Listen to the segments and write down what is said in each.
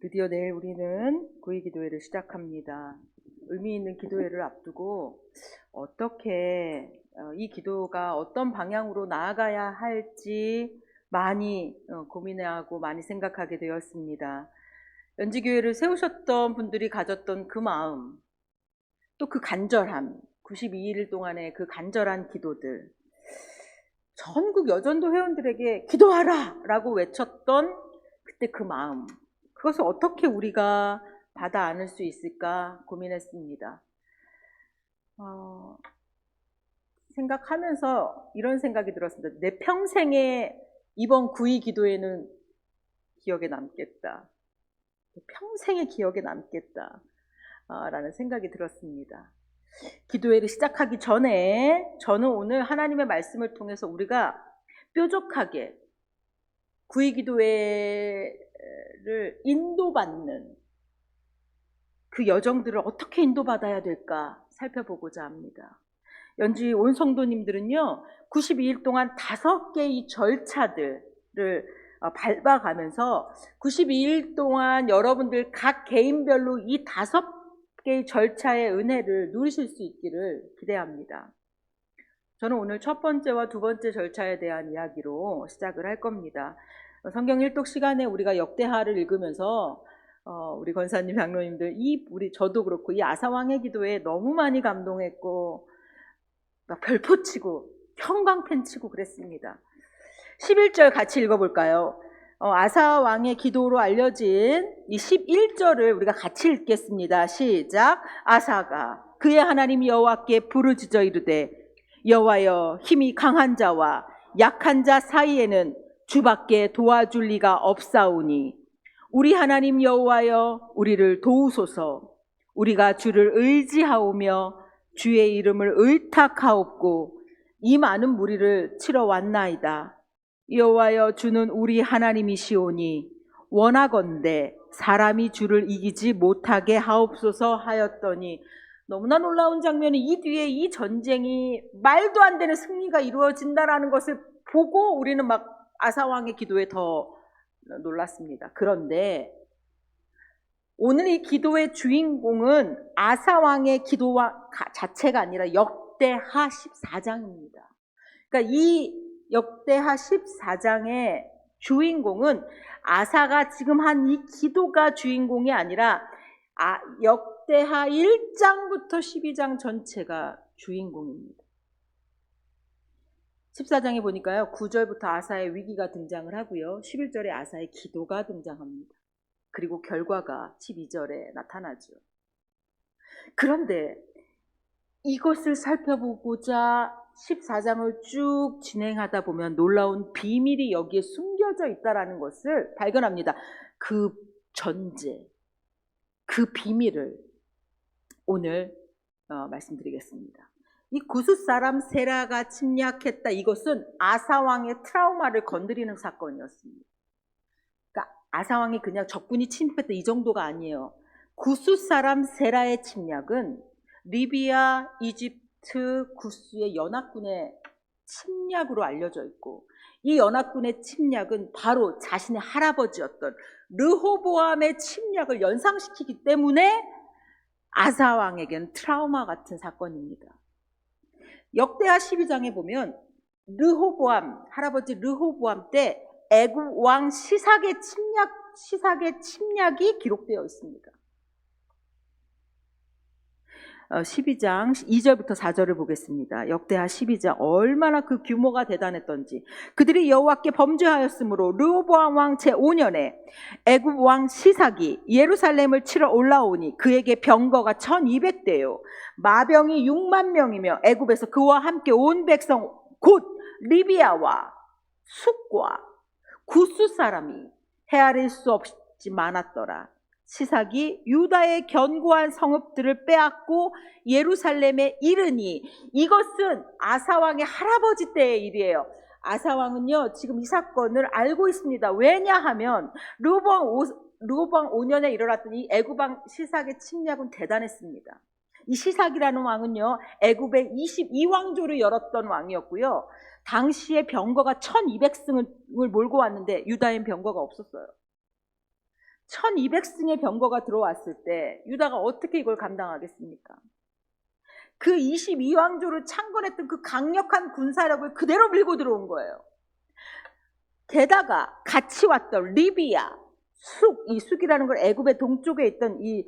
드디어 내일 우리는 구의기도회를 시작합니다. 의미 있는 기도회를 앞두고 어떻게 이 기도가 어떤 방향으로 나아가야 할지 많이 고민하고 많이 생각하게 되었습니다. 연지교회를 세우셨던 분들이 가졌던 그 마음, 또 그 간절함, 92일 동안의 그 간절한 기도들, 전국 여전도 회원들에게 기도하라! 라고 외쳤던 그때 그 마음, 그것을 어떻게 우리가 받아 안을 수 있을까 고민했습니다. 생각하면서 이런 생각이 들었습니다. 내 평생에 이번 구의 기도회는 기억에 남겠다. 평생의 기억에 남겠다. 라는 생각이 들었습니다. 기도회를 시작하기 전에 저는 오늘 하나님의 말씀을 통해서 우리가 뾰족하게 구의 기도회를 인도받는 그 여정들을 어떻게 인도받아야 될까 살펴보고자 합니다. 연지 온 성도님들은요, 92일 동안 5개의 절차들을 밟아가면서 92일 동안 여러분들 각 개인별로 이 5개의 절차의 은혜를 누리실 수 있기를 기대합니다. 저는 오늘 첫 번째와 두 번째 절차에 대한 이야기로 시작을 할 겁니다. 성경 일독 시간에 우리가 역대하를 읽으면서 우리 권사님, 장로님들, 저도 그렇고 이 아사왕의 기도에 너무 많이 감동했고 막 별포치고 형광펜 치고 그랬습니다. 11절 같이 읽어볼까요? 아사왕의 기도로 알려진 이 11절을 우리가 같이 읽겠습니다. 시작. 아사가 그의 하나님 여호와께 부르짖어 이르되 여호와여, 힘이 강한 자와 약한 자 사이에는 주밖에 도와줄 리가 없사오니 우리 하나님 여호와여, 우리를 도우소서. 우리가 주를 의지하오며 주의 이름을 의탁하옵고 이 많은 무리를 치러 왔나이다. 여호와여, 주는 우리 하나님이시오니 원하건대 사람이 주를 이기지 못하게 하옵소서 하였더니, 너무나 놀라운 장면이 이 뒤에 이 전쟁이 말도 안 되는 승리가 이루어진다라는 것을 보고 우리는 막 아사왕의 기도에 더 놀랐습니다. 그런데 오늘 이 기도의 주인공은 아사왕의 기도 자체가 아니라 역대하 14장입니다. 그러니까 이 역대하 14장의 주인공은 아사가 지금 한 이 기도가 주인공이 아니라 역대하 1장부터 12장 전체가 주인공입니다. 14장에 보니까요, 9절부터 아사의 위기가 등장을 하고요, 11절에 아사의 기도가 등장합니다. 그리고 결과가 12절에 나타나죠. 그런데 이것을 살펴보고자 14장을 쭉 진행하다 보면 놀라운 비밀이 여기에 숨겨져 있다는 것을 발견합니다. 그 전제, 그 비밀을 오늘 말씀드리겠습니다. 이 구스 사람 세라가 침략했다, 이것은 아사왕의 트라우마를 건드리는 사건이었습니다. 그러니까 아사왕이 그냥 적군이 침입했다 이 정도가 아니에요. 구스 사람 세라의 침략은 리비아, 이집트, 구스의 연합군의 침략으로 알려져 있고, 이 연합군의 침략은 바로 자신의 할아버지였던 르호보암의 침략을 연상시키기 때문에 아사왕에게는 트라우마 같은 사건입니다. 역대하 12장에 보면 할아버지 르호보암 때 애굽 왕 시삭의 침략이 기록되어 있습니다. 12장 2절부터 4절을 보겠습니다. 역대하 12장, 얼마나 그 규모가 대단했던지. 그들이 여호와께 범죄하였으므로 르호보암 왕 제5년에 애굽 왕 시삭이 예루살렘을 치러 올라오니 그에게 병거가 1200대요 마병이 6만 명이며 애굽에서 그와 함께 온 백성 곧 리비아와 숫과 구스 사람이 헤아릴 수 없이 많았더라. 시삭이 유다의 견고한 성읍들을 빼앗고 예루살렘에 이르니, 이것은 아사왕의 할아버지 때의 일이에요. 아사왕은요, 지금 이 사건을 알고 있습니다. 왜냐하면 르호보암 5년에 일어났던 이 애굽왕 시삭의 침략은 대단했습니다. 이 시삭이라는 왕은요, 애굽의 22왕조를 열었던 왕이었고요, 당시에 병거가 1200승을 몰고 왔는데 유다엔 병거가 없었어요. 1200승의 병거가 들어왔을 때 유다가 어떻게 이걸 감당하겠습니까? 그 22왕조를 창건했던 그 강력한 군사력을 그대로 밀고 들어온 거예요. 게다가 같이 왔던 리비아, 이 쑥이라는 걸 애굽의 동쪽에 있던 이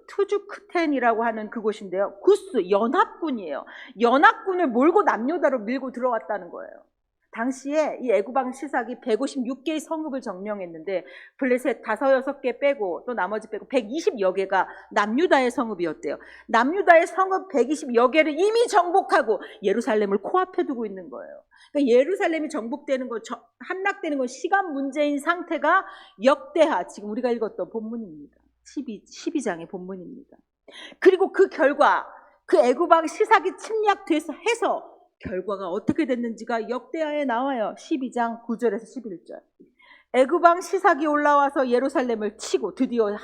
투주크텐이라고 하는 그곳인데요. 구스, 연합군이에요. 연합군을 몰고 남유다로 밀고 들어왔다는 거예요. 당시에 이 애굽왕 시삭이 156개의 성읍을 점령했는데 블레셋 5, 6개 빼고 또 나머지 빼고 120여 개가 남유다의 성읍이었대요. 남유다의 성읍 120여 개를 이미 정복하고 예루살렘을 코앞에 두고 있는 거예요. 그러니까 예루살렘이 정복되는 거, 함락되는 건 시간 문제인 상태가 역대하, 지금 우리가 읽었던 본문입니다. 12장의 본문입니다. 그리고 그 결과 그 애굽왕 시삭이 침략돼서 해서 결과가 어떻게 됐는지가 역대하에 나와요. 12장 9절에서 11절. 애굽왕 시삭이 올라와서 예루살렘을 치고 드디어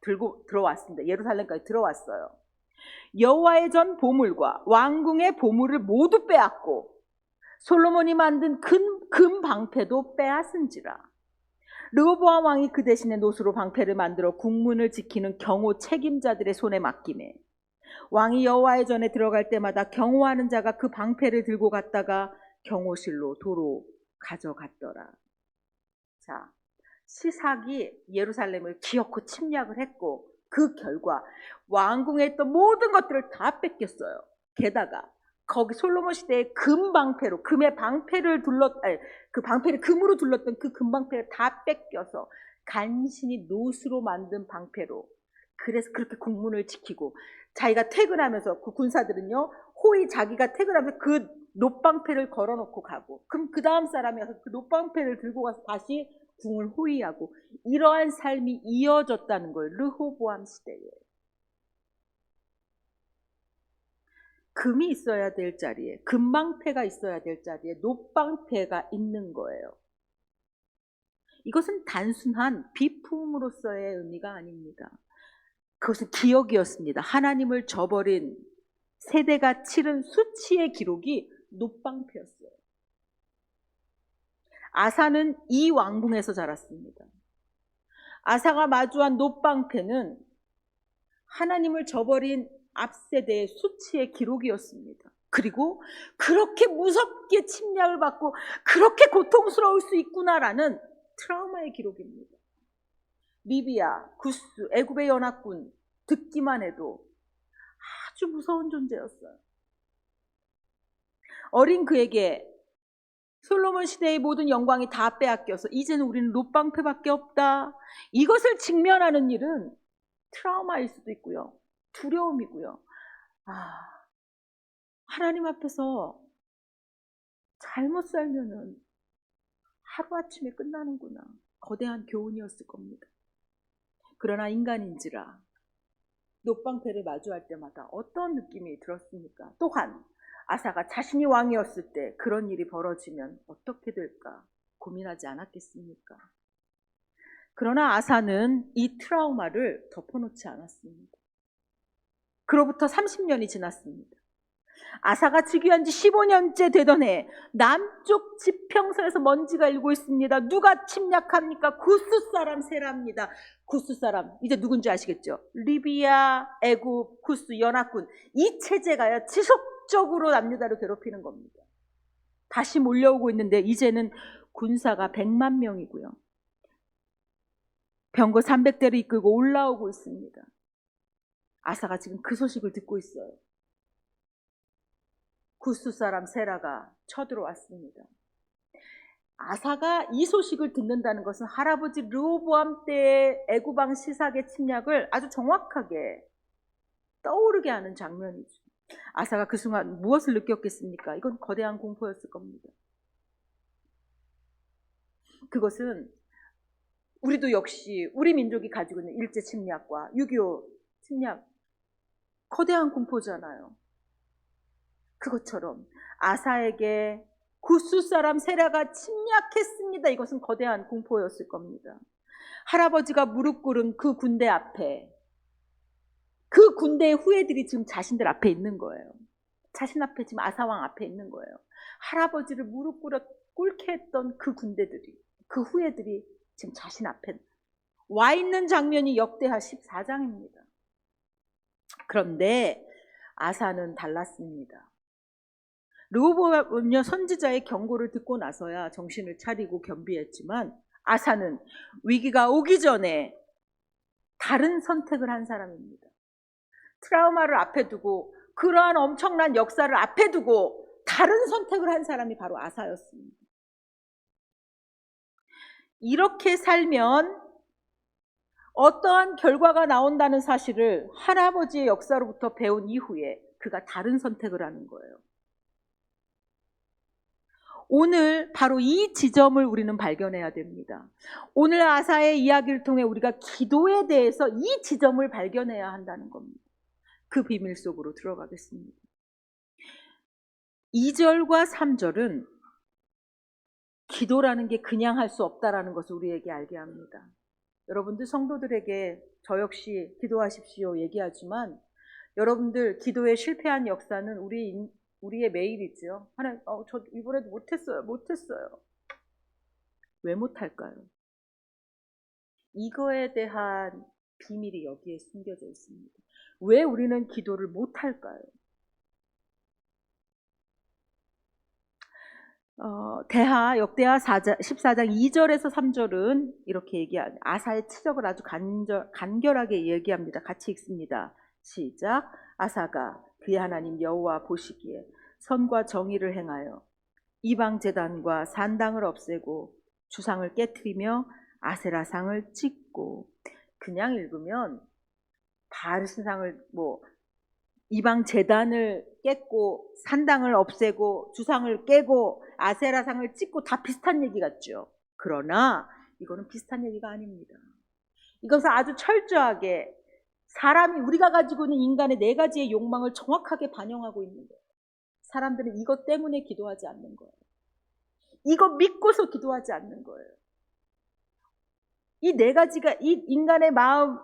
들고 들어왔습니다. 예루살렘까지 들어왔어요. 여호와의 전 보물과 왕궁의 보물을 모두 빼앗고 솔로몬이 만든 금 방패도 빼앗은지라. 르호보암 왕이 그 대신에 노수로 방패를 만들어 국문을 지키는 경호 책임자들의 손에 맡기매 왕이 여호와의 전에 들어갈 때마다 경호하는 자가 그 방패를 들고 갔다가 경호실로 도로 가져갔더라. 자, 시삭이 예루살렘을 기어코 침략을 했고 그 결과 왕궁에 있던 모든 것들을 다 뺏겼어요. 게다가 거기 솔로몬 시대의 금방패로 금의 방패를 그 방패를 금으로 둘렀던 그 금방패를 다 뺏겨서 간신히 노수로 만든 방패로, 그래서 그렇게 국문을 지키고 자기가 퇴근하면서 그 군사들은요 호의 자기가 퇴근하면서 그 놋방패를 걸어놓고 가고 그럼 그 다음 사람이 와서 그 놋방패를 들고 가서 다시 궁을 호위하고 이러한 삶이 이어졌다는 거예요. 르호보암 시대에. 금이 있어야 될 자리에, 금방패가 있어야 될 자리에 놋방패가 있는 거예요. 이것은 단순한 비품으로서의 의미가 아닙니다. 그것은 기억이었습니다. 하나님을 저버린 세대가 치른 수치의 기록이 놋방패였어요. 아사는 이 왕궁에서 자랐습니다. 아사가 마주한 놋방패는 하나님을 저버린 앞세대의 수치의 기록이었습니다. 그리고 그렇게 무섭게 침략을 받고 그렇게 고통스러울 수 있구나라는 트라우마의 기록입니다. 리비아, 구스, 애굽의 연합군 듣기만 해도 아주 무서운 존재였어요. 어린 그에게 솔로몬 시대의 모든 영광이 다 빼앗겨서 이제는 우리는 놋방패밖에 없다. 이것을 직면하는 일은 트라우마일 수도 있고요. 두려움이고요. 하나님 앞에서 잘못 살면은 하루아침에 끝나는구나. 거대한 교훈이었을 겁니다. 그러나 인간인지라 놋방패를 마주할 때마다 어떤 느낌이 들었습니까? 또한 아사가 자신이 왕이었을 때 그런 일이 벌어지면 어떻게 될까 고민하지 않았겠습니까? 그러나 아사는 이 트라우마를 덮어놓지 않았습니다. 그로부터 30년이 지났습니다. 아사가 즉위한 지 15년째 되던 해 남쪽 지평선에서 먼지가 일고 있습니다. 누가 침략합니까? 구스 사람 세라입니다. 구스 사람, 이제 누군지 아시겠죠? 리비아, 애굽, 구스 연합군, 이 체제가요 지속적으로 남유다를 괴롭히는 겁니다. 다시 몰려오고 있는데 이제는 군사가 100만 명이고요. 병거 300대를 이끌고 올라오고 있습니다. 아사가 지금 그 소식을 듣고 있어요. 구스 사람 세라가 쳐들어왔습니다. 아사가 이 소식을 듣는다는 것은 할아버지 르호보암 때의 애굽왕 시삭의 침략을 아주 정확하게 떠오르게 하는 장면이죠. 아사가 그 순간 무엇을 느꼈겠습니까? 이건 거대한 공포였을 겁니다. 그것은 우리도 역시 우리 민족이 가지고 있는 일제 침략과 6.25 침략, 거대한 공포잖아요. 그것처럼 아사에게 구스 사람 세라가 침략했습니다. 이것은 거대한 공포였을 겁니다. 할아버지가 무릎 꿇은 그 군대 앞에, 그 군대의 후예들이 지금 자신들 앞에 있는 거예요. 자신 앞에 지금 아사왕 앞에 있는 거예요. 할아버지를 무릎 꿇게 했던 그 군대들이, 그 후예들이 지금 자신 앞에 와 있는 장면이 역대하 14장입니다. 그런데 아사는 달랐습니다. 르호보암은요 선지자의 경고를 듣고 나서야 정신을 차리고 겸비했지만 아사는 위기가 오기 전에 다른 선택을 한 사람입니다. 트라우마를 앞에 두고 그러한 엄청난 역사를 앞에 두고 다른 선택을 한 사람이 바로 아사였습니다. 이렇게 살면 어떠한 결과가 나온다는 사실을 할아버지의 역사로부터 배운 이후에 그가 다른 선택을 하는 거예요. 오늘 바로 이 지점을 우리는 발견해야 됩니다. 오늘 아사의 이야기를 통해 우리가 기도에 대해서 이 지점을 발견해야 한다는 겁니다. 그 비밀 속으로 들어가겠습니다. 2절과 3절은 기도라는 게 그냥 할 수 없다라는 것을 우리에게 알게 합니다. 여러분들 성도들에게 저 역시 기도하십시오 얘기하지만 여러분들 기도에 실패한 역사는 우리의 매일이죠. 하나님, 저 이번에도 못했어요. 왜 못할까요? 이거에 대한 비밀이 여기에 숨겨져 있습니다. 왜 우리는 기도를 못할까요? 역대하 14장 2절에서 3절은 이렇게 얘기합니다. 아사의 치적을 아주 간결하게 얘기합니다. 같이 읽습니다. 시작. 아사가 그의 하나님 여호와 보시기에 선과 정의를 행하여 이방 제단과 산당을 없애고 주상을 깨트리며 아세라상을 찢고, 그냥 읽으면 바알 신상을 이방 제단을 깼고 산당을 없애고 주상을 깨고 아세라상을 찢고 다 비슷한 얘기 같죠. 그러나 이거는 비슷한 얘기가 아닙니다. 이것은 아주 철저하게 우리가 가지고 있는 인간의 4가지의 욕망을 정확하게 반영하고 있는 거예요. 사람들은 이것 때문에 기도하지 않는 거예요. 이거 믿고서 기도하지 않는 거예요. 이 4가지가 이 인간의 마음,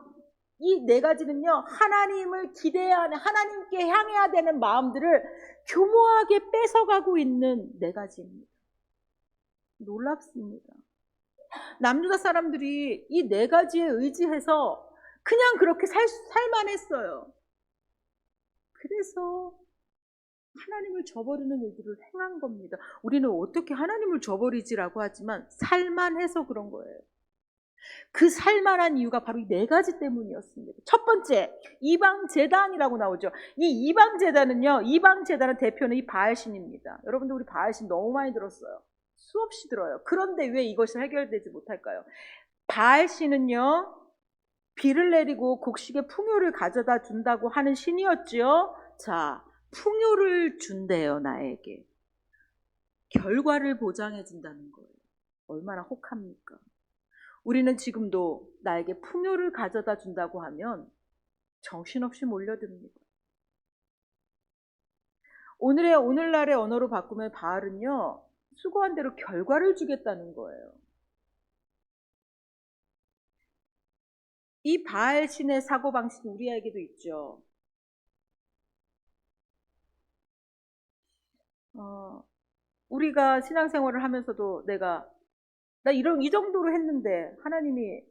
이 4가지는요 하나님을 기대해야 하는, 하나님께 향해야 되는 마음들을 교묘하게 뺏어가고 있는 4가지입니다. 놀랍습니다. 남유다 사람들이 이 4가지에 의지해서 그냥 그렇게 살만 했어요. 그래서 하나님을 저버리는 일들을 행한 겁니다. 우리는 어떻게 하나님을 저버리지라고 하지만 살만해서 그런 거예요. 그 살만한 이유가 바로 이 4가지 때문이었습니다. 첫 번째, 이방제단이라고 나오죠. 이 이방제단은 대표는 이 바알신입니다. 여러분들 우리 바알신 너무 많이 들었어요. 수없이 들어요. 그런데 왜 이것이 해결되지 못할까요? 바알신은요 비를 내리고 곡식의 풍요를 가져다 준다고 하는 신이었죠. 자, 풍요를 준대요. 나에게 결과를 보장해 준다는 거예요. 얼마나 혹합니까? 우리는 지금도 나에게 풍요를 가져다 준다고 하면 정신없이 몰려듭니다. 오늘날의 언어로 바꾸면 바알은요 수고한 대로 결과를 주겠다는 거예요. 이 바알 신의 사고방식이 우리에게도 있죠. 우리가 신앙생활을 하면서도 나 이 정도로 했는데 하나님이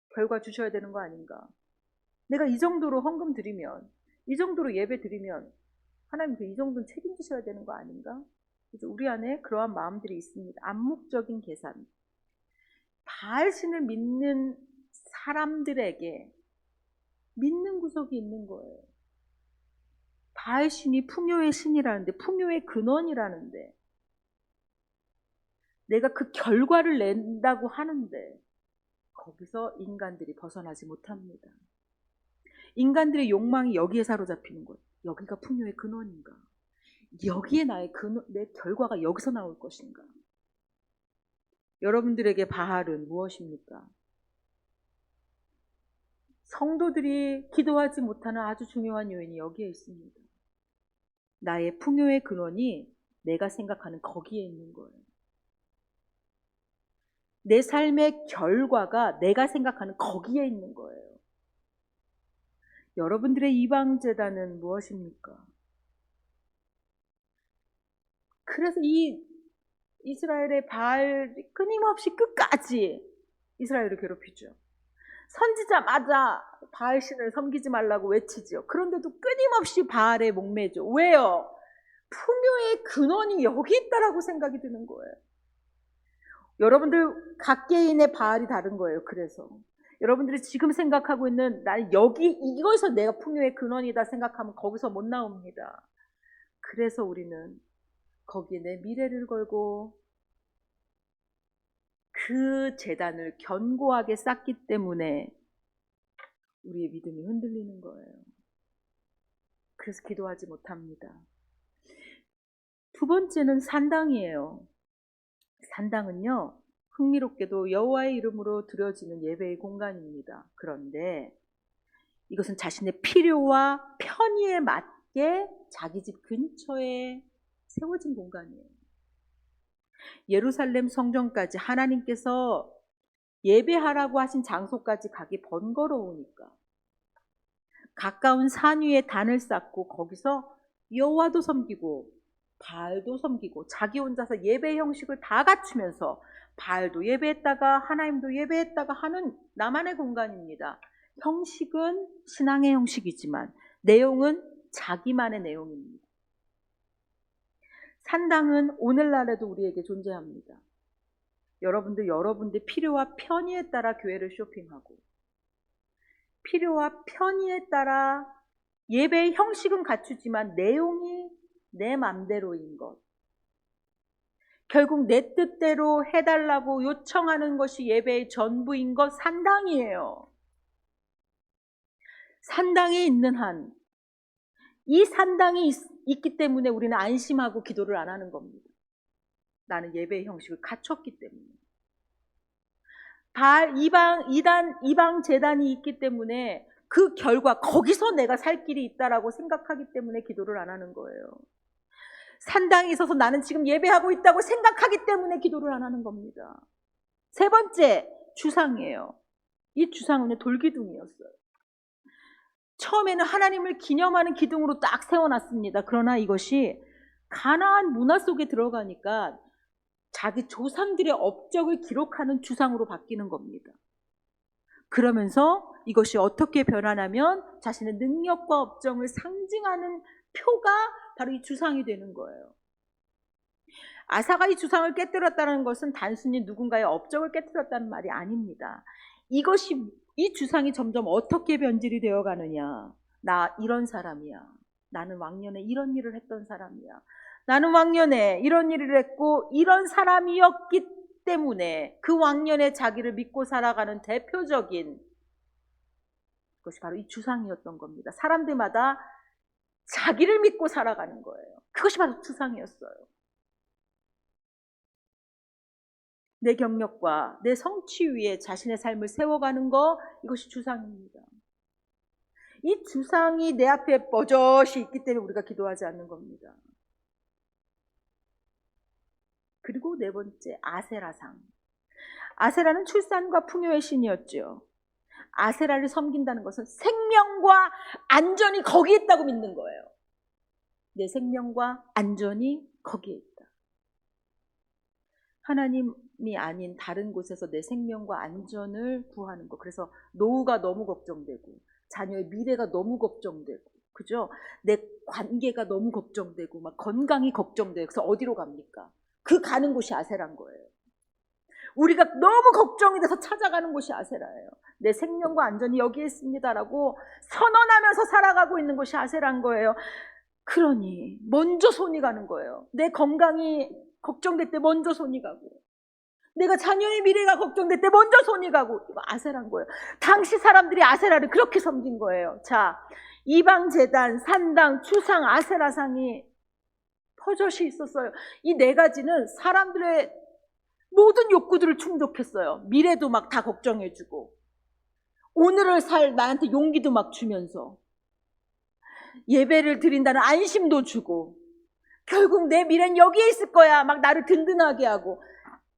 결과 주셔야 되는 거 아닌가? 내가 이 정도로 헌금 드리면, 이 정도로 예배 드리면 하나님도 이 정도는 책임지셔야 되는 거 아닌가? 그래서 우리 안에 그러한 마음들이 있습니다. 암묵적인 계산. 바알신을 믿는 사람들에게 믿는 구석이 있는 거예요. 바알신이 풍요의 신이라는데, 풍요의 근원이라는데, 내가 그 결과를 낸다고 하는데 거기서 인간들이 벗어나지 못합니다. 인간들의 욕망이 여기에 사로잡히는 거예요. 여기가 풍요의 근원인가? 여기에 내 결과가 여기서 나올 것인가? 여러분들에게 바알은 무엇입니까? 성도들이 기도하지 못하는 아주 중요한 요인이 여기에 있습니다. 나의 풍요의 근원이 내가 생각하는 거기에 있는 거예요. 내 삶의 결과가 내가 생각하는 거기에 있는 거예요. 여러분들의 이방제단은 무엇입니까? 그래서 이 이스라엘의 바알이 끊임없이 끝까지 이스라엘을 괴롭히죠. 선지자마자 바알신을 섬기지 말라고 외치지요. 그런데도 끊임없이 바알에 목매죠. 왜요? 풍요의 근원이 여기 있다라고 생각이 드는 거예요. 여러분들 각개인의 바알이 다른 거예요. 그래서 여러분들이 지금 생각하고 있는 나는 여기 이것에서 내가 풍요의 근원이다 생각하면 거기서 못 나옵니다. 그래서 우리는 거기에 내 미래를 걸고 그 재단을 견고하게 쌓기 때문에 우리의 믿음이 흔들리는 거예요. 그래서 기도하지 못합니다. 두 번째는 산당이에요. 산당은요, 흥미롭게도 여호와의 이름으로 드려지는 예배의 공간입니다. 그런데 이것은 자신의 필요와 편의에 맞게 자기 집 근처에 세워진 공간이에요. 예루살렘 성전까지 하나님께서 예배하라고 하신 장소까지 가기 번거로우니까 가까운 산 위에 단을 쌓고 거기서 여호와도 섬기고 바알도 섬기고 자기 혼자서 예배 형식을 다 갖추면서 바알도 예배했다가 하나님도 예배했다가 하는 나만의 공간입니다. 형식은 신앙의 형식이지만 내용은 자기만의 내용입니다. 산당은 오늘날에도 우리에게 존재합니다. 여러분들 필요와 편의에 따라 교회를 쇼핑하고 필요와 편의에 따라 예배의 형식은 갖추지만 내용이 내 맘대로인 것, 결국 내 뜻대로 해달라고 요청하는 것이 예배의 전부인 것, 산당이에요. 산당이 있는 한, 이 산당이 있기 때문에 우리는 안심하고 기도를 안 하는 겁니다. 나는 예배의 형식을 갖췄기 때문에. 이방 재단이 있기 때문에 그 결과 거기서 내가 살 길이 있다라고 생각하기 때문에 기도를 안 하는 거예요. 산당에 있어서 나는 지금 예배하고 있다고 생각하기 때문에 기도를 안 하는 겁니다. 세 번째, 주상이에요. 이 주상은 돌기둥이었어요. 처음에는 하나님을 기념하는 기둥으로 딱 세워놨습니다. 그러나 이것이 가나안 문화 속에 들어가니까 자기 조상들의 업적을 기록하는 주상으로 바뀌는 겁니다. 그러면서 이것이 어떻게 변하냐면 자신의 능력과 업적을 상징하는 표가 바로 이 주상이 되는 거예요. 아사가 이 주상을 깨뜨렸다는 것은 단순히 누군가의 업적을 깨뜨렸다는 말이 아닙니다. 이 주상이 점점 어떻게 변질이 되어 가느냐. 나 이런 사람이야. 나는 왕년에 이런 일을 했던 사람이야. 나는 왕년에 이런 일을 했고 이런 사람이었기 때문에 그 왕년에 자기를 믿고 살아가는 대표적인 것이 바로 이 주상이었던 겁니다. 사람들마다 자기를 믿고 살아가는 거예요. 그것이 바로 주상이었어요. 내 경력과 내 성취 위에 자신의 삶을 세워가는 거, 이것이 주상입니다. 이 주상이 내 앞에 버젓이 있기 때문에 우리가 기도하지 않는 겁니다. 그리고 네 번째, 아세라상. 아세라는 출산과 풍요의 신이었죠. 아세라를 섬긴다는 것은 생명과 안전이 거기에 있다고 믿는 거예요. 내 생명과 안전이 거기에 있다. 하나님이 아닌 다른 곳에서 내 생명과 안전을 구하는 거. 그래서 노후가 너무 걱정되고 자녀의 미래가 너무 걱정되고, 그죠? 내 관계가 너무 걱정되고 막 건강이 걱정되고, 그래서 어디로 갑니까? 그 가는 곳이 아세라인 거예요. 우리가 너무 걱정이 돼서 찾아가는 곳이 아세라예요. 내 생명과 안전이 여기에 있습니다라고 선언하면서 살아가고 있는 곳이 아세라인 거예요. 그러니 먼저 손이 가는 거예요. 내 건강이 걱정될 때 먼저 손이 가고, 내가 자녀의 미래가 걱정될 때 먼저 손이 가고, 이거 아세라인 거예요. 당시 사람들이 아세라를 그렇게 섬긴 거예요. 자, 이방제단, 산당, 추상, 아세라상이 버젓이 있었어요. 이 네 가지는 사람들의 모든 욕구들을 충족했어요. 미래도 막 다 걱정해주고 오늘을 살 나한테 용기도 막 주면서 예배를 드린다는 안심도 주고 결국 내 미래는 여기에 있을 거야 막 나를 든든하게 하고,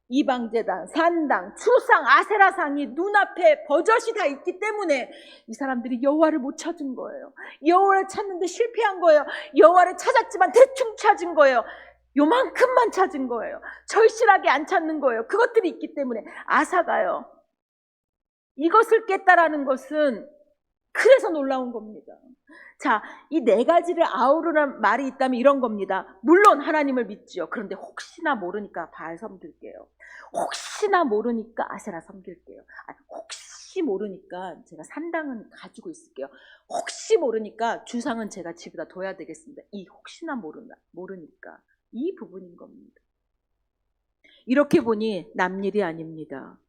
이방제단, 산당, 추상, 아세라상이 눈앞에 버젓이 다 있기 때문에 이 사람들이 여호와를 못 찾은 거예요. 여호와를 찾는데 실패한 거예요. 여호와를 찾았지만 대충 찾은 거예요. 요만큼만 찾은 거예요. 절실하게 안 찾는 거예요. 그것들이 있기 때문에 아사가요, 이것을 깼다라는 것은 그래서 놀라운 겁니다. 자, 이 네 가지를 아우르는 말이 있다면 이런 겁니다. 물론 하나님을 믿지요. 그런데 혹시나 모르니까 바알 섬길게요. 혹시나 모르니까 아세라 섬길게요. 혹시 모르니까 제가 산당은 가지고 있을게요. 혹시 모르니까 주상은 제가 집에다 둬야 되겠습니다. 이 혹시나 모르니까 이 부분인 겁니다. 이렇게 보니 남일이 아닙니다.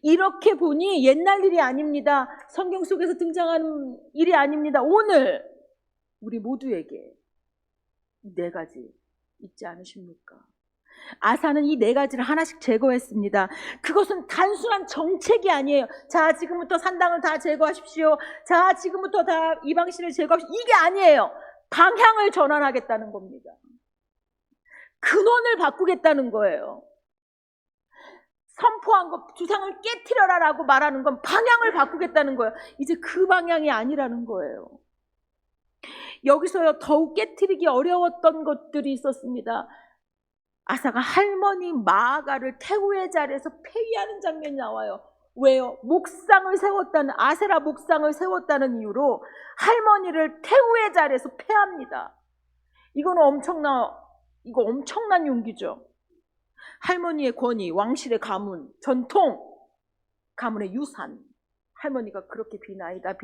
이렇게 보니 옛날 일이 아닙니다. 성경 속에서 등장하는 일이 아닙니다. 오늘 우리 모두에게 이 네 가지 있지 않으십니까? 아사는 이 네 가지를 하나씩 제거했습니다. 그것은 단순한 정책이 아니에요. 자, 지금부터 산당을 다 제거하십시오. 자, 지금부터 다 이방신을 제거하십시오. 이게 아니에요. 방향을 전환하겠다는 겁니다. 근원을 바꾸겠다는 거예요. 선포한 것, 주상을 깨트려라라고 말하는 건 방향을 바꾸겠다는 거예요. 이제 그 방향이 아니라는 거예요. 여기서요, 더욱 깨트리기 어려웠던 것들이 있었습니다. 아사가 할머니 마아가를 태우의 자리에서 폐위하는 장면이 나와요. 왜요? 목상을 세웠다는, 아세라 목상을 세웠다는 이유로 할머니를 태우의 자리에서 폐합니다. 이거는 엄청난 용기죠. 할머니의 권위, 왕실의 가문, 전통, 가문의 유산. 할머니가 그렇게 비나이다,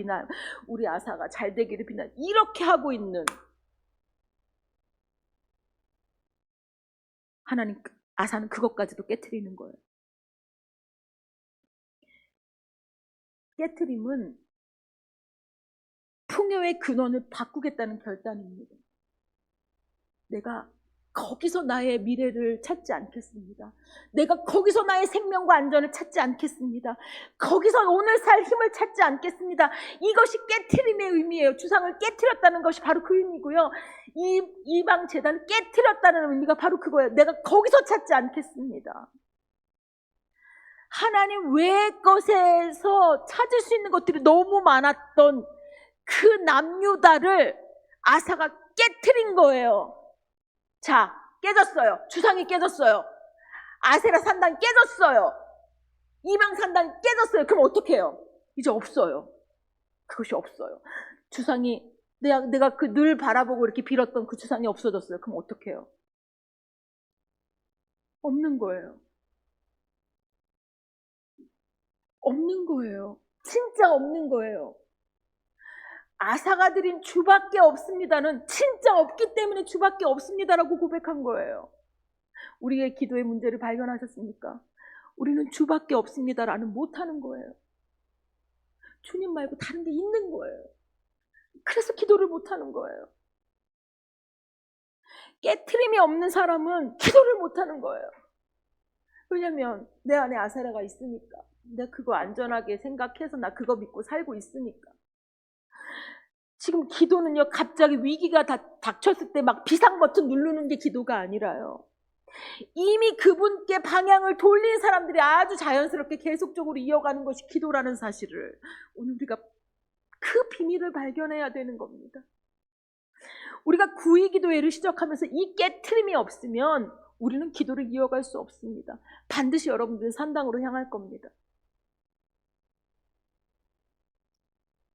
우리 아사가 잘 되기를 비나, 이렇게 하고 있는 하나님, 아사는 그것까지도 깨트리는 거예요. 깨트림은 풍요의 근원을 바꾸겠다는 결단입니다. 내가 거기서 나의 미래를 찾지 않겠습니다. 내가 거기서 나의 생명과 안전을 찾지 않겠습니다. 거기서 오늘 살 힘을 찾지 않겠습니다. 이것이 깨트림의 의미예요. 주상을 깨트렸다는 것이 바로 그 의미고요. 이방 제단을 깨트렸다는 의미가 바로 그거예요. 내가 거기서 찾지 않겠습니다. 하나님 외의 것에서 찾을 수 있는 것들이 너무 많았던 그 남유다를 아사가 깨트린 거예요. 자, 깨졌어요. 주상이 깨졌어요. 아세라 산당 깨졌어요. 이방 산당이 깨졌어요. 그럼 어떻게 해요? 이제 없어요. 그것이 없어요. 주상이 내가 그 늘 바라보고 이렇게 빌었던 그 주상이 없어졌어요. 그럼 어떻게 해요? 없는 거예요. 없는 거예요. 진짜 없는 거예요. 아사가 드린 주밖에 없습니다는 진짜 없기 때문에 주밖에 없습니다라고 고백한 거예요. 우리의 기도의 문제를 발견하셨습니까? 우리는 주밖에 없습니다라는 못하는 거예요. 주님 말고 다른 게 있는 거예요. 그래서 기도를 못하는 거예요. 깨트림이 없는 사람은 기도를 못하는 거예요. 왜냐면 내 안에 아세라가 있으니까. 내가 그거 안전하게 생각해서 나 그거 믿고 살고 있으니까. 지금 기도는요, 갑자기 위기가 닥쳤을 때 막 비상 버튼 누르는 게 기도가 아니라요. 이미 그분께 방향을 돌린 사람들이 아주 자연스럽게 계속적으로 이어가는 것이 기도라는 사실을 오늘 우리가 그 비밀을 발견해야 되는 겁니다. 우리가 구의기도회를 시작하면서 이 깨트림이 없으면 우리는 기도를 이어갈 수 없습니다. 반드시 여러분들은 산당으로 향할 겁니다.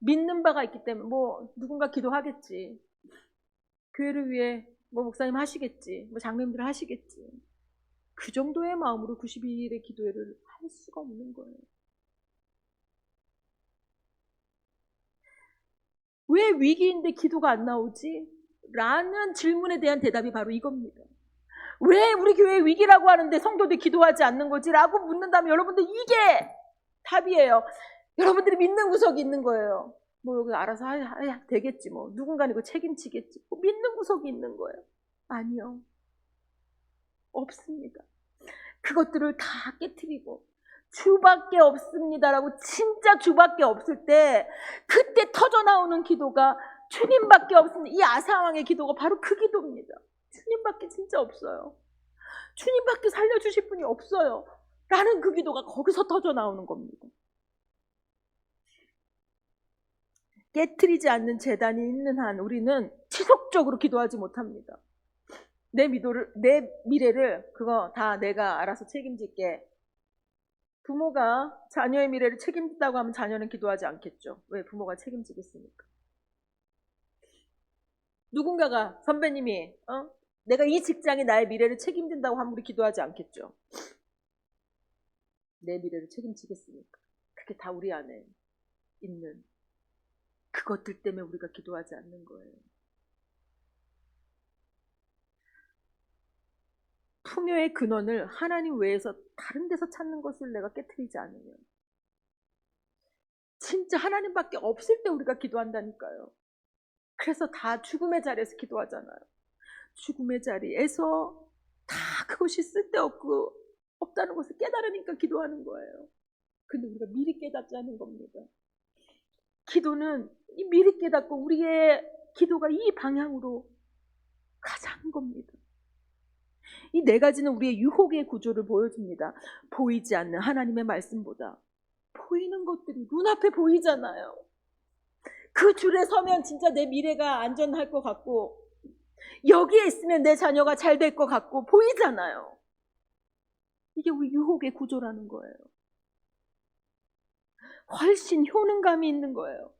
믿는 바가 있기 때문에 누군가 기도하겠지. 교회를 위해 목사님 하시겠지. 장로님들 하시겠지. 그 정도의 마음으로 92일의 기도회를 할 수가 없는 거예요. 왜 위기인데 기도가 안 나오지? 라는 질문에 대한 대답이 바로 이겁니다. 왜 우리 교회 위기라고 하는데 성도들이 기도하지 않는 거지? 라고 묻는다면 여러분들 이게 답이에요. 여러분들이 믿는 구석이 있는 거예요. 여기 알아서 되겠지 누군가는 이거 책임지겠지. 믿는 구석이 있는 거예요. 아니요. 없습니다. 그것들을 다 깨트리고 주밖에 없습니다라고 진짜 주밖에 없을 때 그때 터져나오는 기도가 주님밖에 없습니다. 이 아사왕의 기도가 바로 그 기도입니다. 주님밖에 진짜 없어요. 주님밖에 살려주실 분이 없어요. 라는 그 기도가 거기서 터져나오는 겁니다. 깨트리지 않는 재단이 있는 한 우리는 지속적으로 기도하지 못합니다. 내 미래를 그거 다 내가 알아서 책임질게. 부모가 자녀의 미래를 책임진다고 하면 자녀는 기도하지 않겠죠. 왜? 부모가 책임지겠습니까? 누군가가 선배님이 내가 이 직장이 나의 미래를 책임진다고 하면 우리 기도하지 않겠죠. 내 미래를 책임지겠습니까? 그게 다 우리 안에 있는 그것들 때문에 우리가 기도하지 않는 거예요. 풍요의 근원을 하나님 외에서 다른 데서 찾는 것을 내가 깨트리지 않으면 진짜 하나님밖에 없을 때 우리가 기도한다니까요. 그래서 다 죽음의 자리에서 기도하잖아요. 죽음의 자리에서 다 그것이 쓸데없고 없다는 것을 깨달으니까 기도하는 거예요. 근데 우리가 미리 깨닫지 않은 겁니다. 기도는 미리 깨닫고 우리의 기도가 이 방향으로 가자는 겁니다. 이 네 가지는 우리의 유혹의 구조를 보여줍니다. 보이지 않는 하나님의 말씀보다 보이는 것들이 눈앞에 보이잖아요. 그 줄에 서면 진짜 내 미래가 안전할 것 같고 여기에 있으면 내 자녀가 잘 될 것 같고 보이잖아요. 이게 우리 유혹의 구조라는 거예요. 훨씬 효능감이 있는 거예요.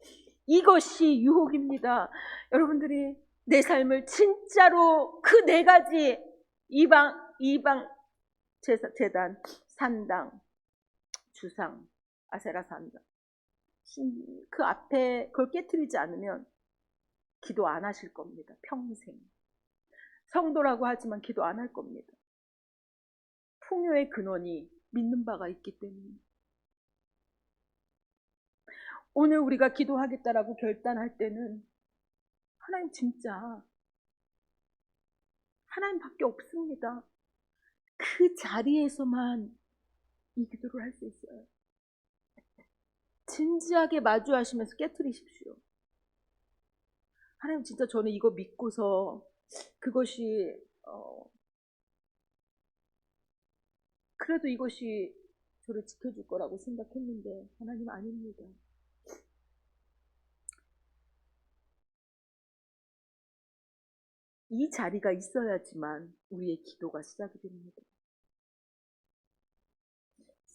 이것이 유혹입니다. 여러분들이 내 삶을 진짜로 그 네 가지 이방 제단, 산당, 주상, 아세라 산당 그 앞에 그걸 깨트리지 않으면 기도 안 하실 겁니다. 평생. 성도라고 하지만 기도 안 할 겁니다. 풍요의 근원이 믿는 바가 있기 때문에. 오늘 우리가 기도하겠다라고 결단할 때는 하나님 진짜 하나님밖에 없습니다. 그 자리에서만 이 기도를 할 수 있어요. 진지하게 마주하시면서 깨트리십시오. 하나님 진짜 저는 이거 믿고서 그것이 그래도 이것이 저를 지켜줄 거라고 생각했는데 하나님 아닙니다. 이 자리가 있어야지만 우리의 기도가 시작이 됩니다.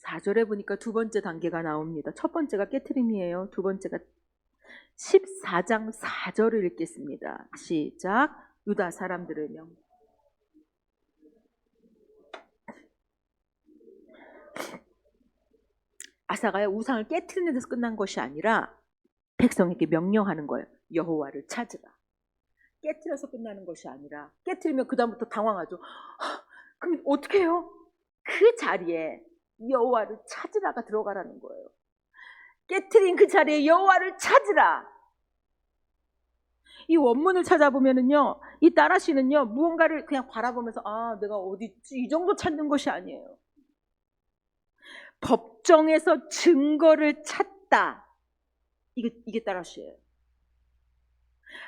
4절에 보니까 두 번째 단계가 나옵니다. 첫 번째가 깨트림이에요. 두 번째가 14장 4절을 읽겠습니다. 시작. 유다 사람들의 명. 아사가야 우상을 깨트리는 데서 끝난 것이 아니라 백성에게 명령하는 거예요. 여호와를 찾으라. 깨트려서 끝나는 것이 아니라 깨트리면 그 다음부터 당황하죠. 그럼 어떻게 해요? 그 자리에 여호와를 찾으라가 들어가라는 거예요. 깨트린 그 자리에 여호와를 찾으라. 이 원문을 찾아보면은요, 이 따라시는요, 무언가를 그냥 바라보면서 내가 어디 있지? 이 정도 찾는 것이 아니에요. 법정에서 증거를 찾다. 이게 따라시예요.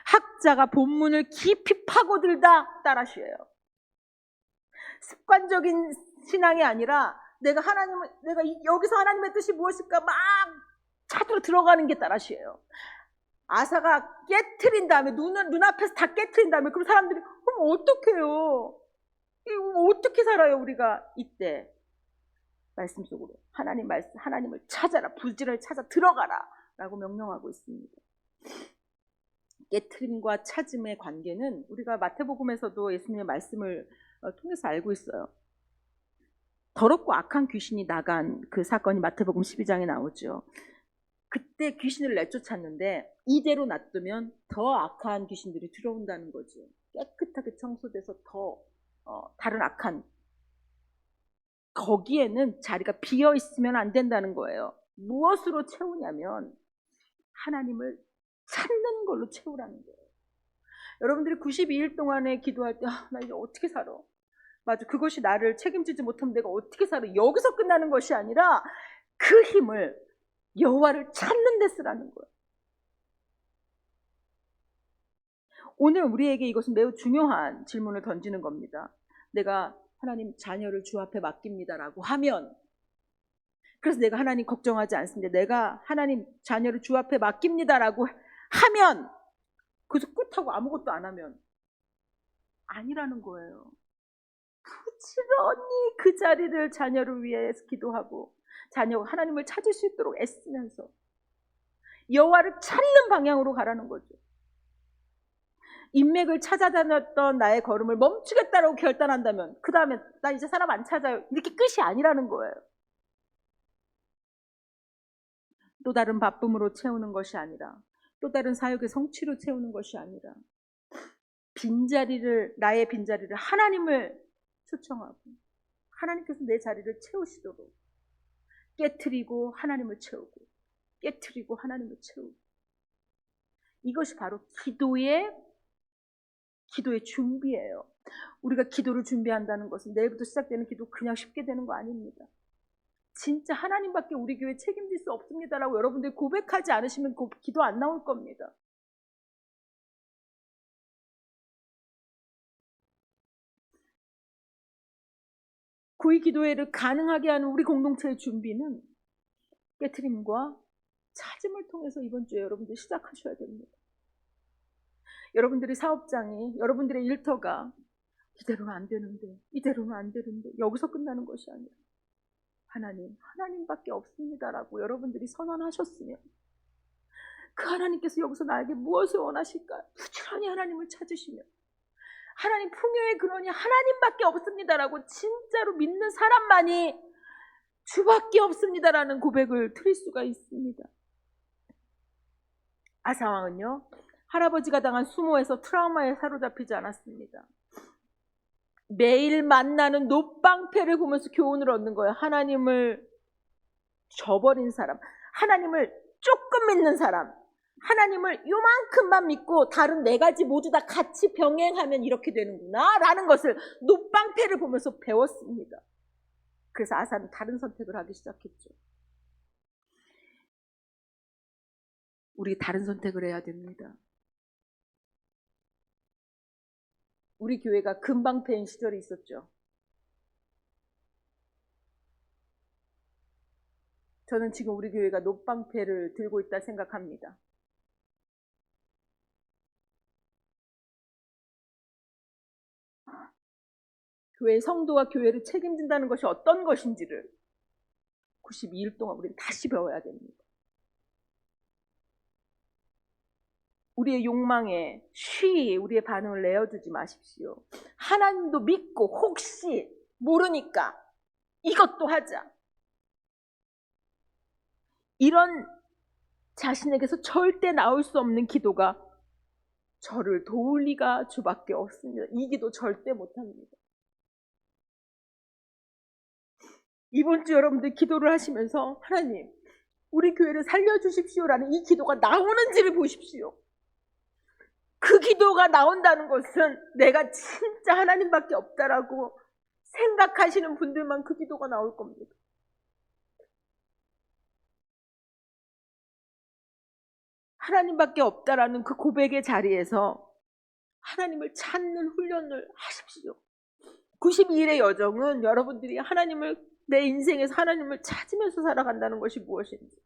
학자가 본문을 깊이 파고들다. 따라시예요. 습관적인 신앙이 아니라 내가 여기서 하나님의 뜻이 무엇일까 막 찾으러 들어가는 게 따라시예요. 아사가 깨트린 다음에 눈앞에서 다 깨트린 다음에 그럼 사람들이 그럼 어떡해요? 어떻게 살아요 우리가 이때? 말씀 속으로 하나님을 찾아라. 부지런히 찾아 들어가라 라고 명령하고 있습니다. 깨트림과 찾음의 관계는 우리가 마태복음에서도 예수님의 말씀을 통해서 알고 있어요. 더럽고 악한 귀신이 나간 그 사건이 마태복음 12장에 나오죠. 그때 귀신을 내쫓았는데 이대로 놔두면 더 악한 귀신들이 들어온다는 거죠. 깨끗하게 청소돼서 더 다른 악한 거기에는 자리가 비어 있으면 안 된다는 거예요. 무엇으로 채우냐면 하나님을 찾는 걸로 채우라는 거예요. 여러분들이 92일 동안에 기도할 때 나 이제 어떻게 살아? 맞아, 그것이 나를 책임지지 못하면 내가 어떻게 살아? 여기서 끝나는 것이 아니라 그 힘을 여호와를 찾는 데 쓰라는 거예요. 오늘 우리에게 이것은 매우 중요한 질문을 던지는 겁니다. 내가 하나님 자녀를 주 앞에 맡깁니다라고 하면, 그래서 내가 하나님 걱정하지 않습니다. 내가 하나님 자녀를 주 앞에 맡깁니다라고 하면 그래서 끝하고 아무것도 안 하면 아니라는 거예요. 부지런히 그 자리를 자녀를 위해서 기도하고 자녀가 하나님을 찾을 수 있도록 애쓰면서 여호와를 찾는 방향으로 가라는 거죠. 인맥을 찾아다녔던 나의 걸음을 멈추겠다라고 결단한다면 그 다음에 나 이제 사람 안 찾아요, 이렇게 끝이 아니라는 거예요. 또 다른 바쁨으로 채우는 것이 아니라, 또 다른 사역의 성취로 채우는 것이 아니라, 나의 빈자리를 하나님을 초청하고 하나님께서 내 자리를 채우시도록 깨트리고 하나님을 채우고, 깨트리고 하나님을 채우고, 이것이 바로 기도의 준비예요. 우리가 기도를 준비한다는 것은 내일부터 시작되는 기도 그냥 쉽게 되는 거 아닙니다. 진짜 하나님밖에 우리 교회 책임질 수 없습니다라고 여러분들이 고백하지 않으시면 기도 안 나올 겁니다. 구의 기도회를 가능하게 하는 우리 공동체의 준비는 깨트림과 찾음을 통해서 이번 주에 여러분들이 시작하셔야 됩니다. 여러분들의 사업장이, 여러분들의 일터가 이대로는 안 되는데, 이대로는 안 되는데 여기서 끝나는 것이 아니라 하나님밖에 없습니다라고 여러분들이 선언하셨으면 그 하나님께서 여기서 나에게 무엇을 원하실까 부지런히 하나님을 찾으시면, 하나님 풍요의 근원이 하나님밖에 없습니다라고 진짜로 믿는 사람만이 주밖에 없습니다라는 고백을 드릴 수가 있습니다. 아사왕은요, 할아버지가 당한 수모에서 트라우마에 사로잡히지 않았습니다. 매일 만나는 놋방패를 보면서 교훈을 얻는 거예요. 하나님을 저버린 사람, 하나님을 조금 믿는 사람, 하나님을 요만큼만 믿고 다른 4가지 모두 다 같이 병행하면 이렇게 되는구나 라는 것을 놋방패를 보면서 배웠습니다. 그래서 아사는 다른 선택을 하기 시작했죠. 우리 다른 선택을 해야 됩니다. 우리 교회가 금방패인 시절이 있었죠. 저는 지금 우리 교회가 놋방패를 들고 있다 생각합니다. 교회의 성도가 교회를 책임진다는 것이 어떤 것인지를 92일 동안 우리는 다시 배워야 됩니다. 우리의 욕망에 쉬이 우리의 반응을 내어주지 마십시오. 하나님도 믿고 혹시 모르니까 이것도 하자, 이런 자신에게서 절대 나올 수 없는 기도가 저를 도울 리가 주밖에 없습니다. 이 기도 절대 못합니다. 이번 주 여러분들 기도를 하시면서 하나님 우리 교회를 살려주십시오라는 이 기도가 나오는지를 보십시오. 그 기도가 나온다는 것은 내가 진짜 하나님밖에 없다라고 생각하시는 분들만 그 기도가 나올 겁니다. 하나님밖에 없다라는 그 고백의 자리에서 하나님을 찾는 훈련을 하십시오. 92일의 여정은 여러분들이 내 인생에서 하나님을 찾으면서 살아간다는 것이 무엇인지,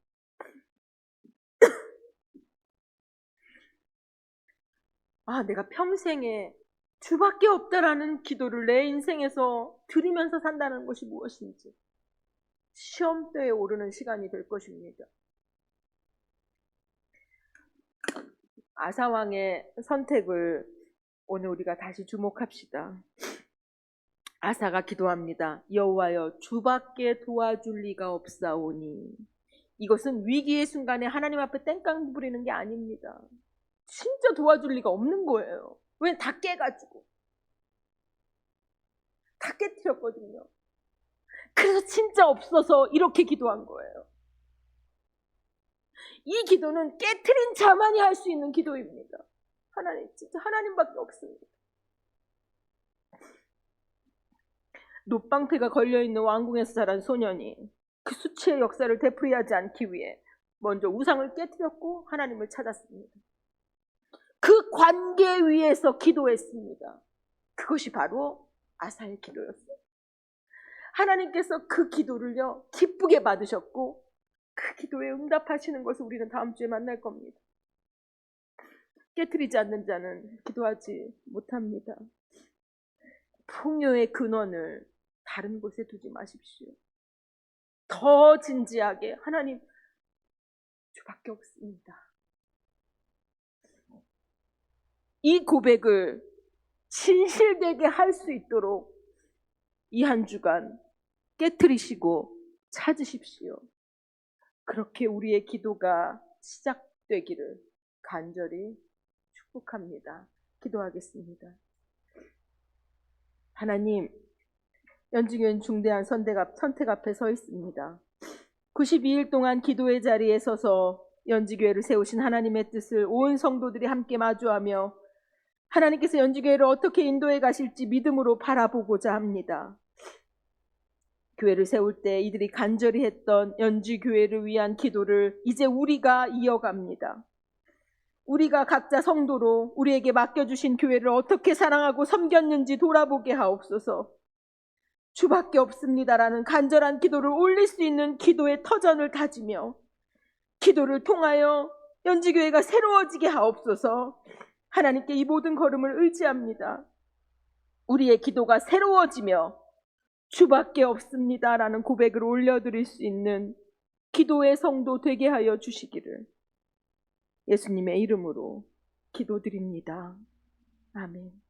내가 평생에 주밖에 없다라는 기도를 내 인생에서 드리면서 산다는 것이 무엇인지 시험대에 오르는 시간이 될 것입니다. 아사왕의 선택을 오늘 우리가 다시 주목합시다. 아사가 기도합니다. 여호와여, 주밖에 도와줄 리가 없사오니. 이것은 위기의 순간에 하나님 앞에 땡깡 부리는 게 아닙니다. 진짜 도와줄 리가 없는 거예요. 왜? 다 깨가지고. 다 깨트렸거든요. 그래서 진짜 없어서 이렇게 기도한 거예요. 이 기도는 깨트린 자만이 할 수 있는 기도입니다. 진짜 하나님밖에 없습니다. 놋방패가 걸려있는 왕궁에서 자란 소년이 그 수치의 역사를 되풀이하지 않기 위해 먼저 우상을 깨트렸고 하나님을 찾았습니다. 그 관계 위에서 기도했습니다. 그것이 바로 아사의 기도였어요. 하나님께서 그 기도를요 기쁘게 받으셨고 그 기도에 응답하시는 것을 우리는 다음 주에 만날 겁니다. 깨트리지 않는 자는 기도하지 못합니다. 풍요의 근원을 다른 곳에 두지 마십시오. 더 진지하게 하나님, 주밖에 없습니다. 이 고백을 진실되게 할 수 있도록 이 한 주간 깨트리시고 찾으십시오. 그렇게 우리의 기도가 시작되기를 간절히 축복합니다. 기도하겠습니다. 하나님, 연중교회는 중대한 선택 앞에 서 있습니다. 92일 동안 기도의 자리에 서서 연지교회를 세우신 하나님의 뜻을 온 성도들이 함께 마주하며 하나님께서 연지교회를 어떻게 인도해 가실지 믿음으로 바라보고자 합니다. 교회를 세울 때 이들이 간절히 했던 연지교회를 위한 기도를 이제 우리가 이어갑니다. 우리가 각자 성도로 우리에게 맡겨주신 교회를 어떻게 사랑하고 섬겼는지 돌아보게 하옵소서. 주밖에 없습니다라는 간절한 기도를 올릴 수 있는 기도의 터전을 다지며 기도를 통하여 연지교회가 새로워지게 하옵소서. 하나님께 이 모든 걸음을 의지합니다. 우리의 기도가 새로워지며 주밖에 없습니다라는 고백을 올려드릴 수 있는 기도의 성도 되게 하여 주시기를 예수님의 이름으로 기도드립니다. 아멘.